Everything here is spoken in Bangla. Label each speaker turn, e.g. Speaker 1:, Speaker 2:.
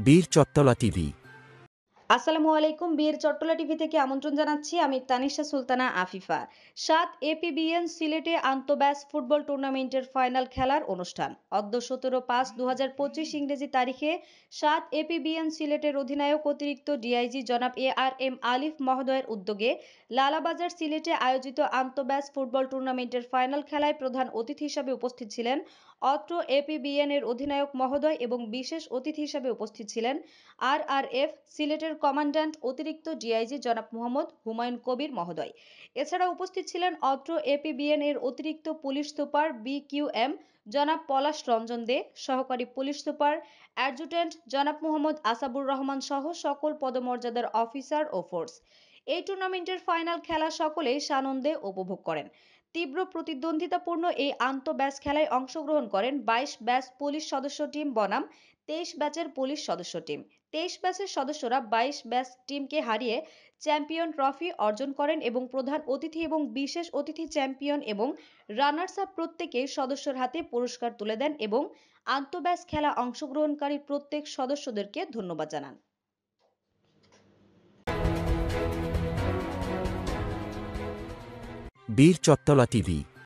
Speaker 1: বীর চট্টলা টিভি।
Speaker 2: আসসালামু আলাইকুম। বীর চট্টলা টিভি থেকে আমন্ত্রণ জানাচ্ছি। আমি তানিশা সুলতানা আফিফা। ৭ এপিবিএন সিলেটে আন্তঃব্যাস ফুটবল টুর্নামেন্টের ফাইনাল খেলার অনুষ্ঠান। অদ্য ১৭/৫/২০২৫ ইংরেজি তারিখে ৭ এপিবিএন সিলেটের অধিনায়ক অতিরিক্ত ডিআইজি জনাব ARM আলিফ মহোদয়ের উদ্যোগে লালাবাজার সিলেটে আয়োজিত আন্তঃব্যাস ফুটবল টুর্নামেন্টের ফাইনাল খেলায় প্রধান অতিথি হিসাবে উপস্থিত ছিলেন অত্র এপিবিএন এর অধিনায়ক মহোদয় এবং বিশেষ অতিথি হিসাবে উপস্থিত ছিলেন আরআরএফ সিলেটের কমান্ড্যান্ট অতিরিক্ত ডিআইজি জনাব মোহাম্মদ হুমায়ুন কবির মহোদয়। এছাড়া উপস্থিত ছিলেন অত্র এপিবিএন এর অতিরিক্ত পুলিশ সুপার BQM জনাব পলাশ রঞ্জন দে, সহকারী পুলিশ সুপার অ্যাডজুটেন্ট জনাব মোহাম্মদ আসাবুর রহমান সহ সকল পদমর্যাদার অফিসার ও ফোর্স। এই টুর্নামেন্টের ফাইনাল খেলা সকলেই সানন্দে উপভোগ করেন। তীব্র প্রতিদ্বন্দ্বিতাপূর্ণ এই আন্তঃব্যাচ খেলায় অংশগ্রহণ করেন ২২ ব্যাচ পুলিশ সদস্য টিম বনাম ২৩ ব্যাচের পুলিশ সদস্য টিম। ২৩ ব্যাচের সদস্যরা ২২ ব্যাচ টিমকে হারিয়ে চ্যাম্পিয়ন ট্রফি অর্জন করেন এবং প্রধান অতিথি এবং বিশেষ অতিথি চ্যাম্পিয়ন এবং রানার্স আপ প্রত্যেকেই সদস্যর হাতে পুরস্কার তুলে দেন এবং আন্তঃব্যাচ খেলা অংশগ্রহণকারী প্রত্যেক সদস্যদেরকে ধন্যবাদ জানান।
Speaker 1: বীর চট্টলা টিভি।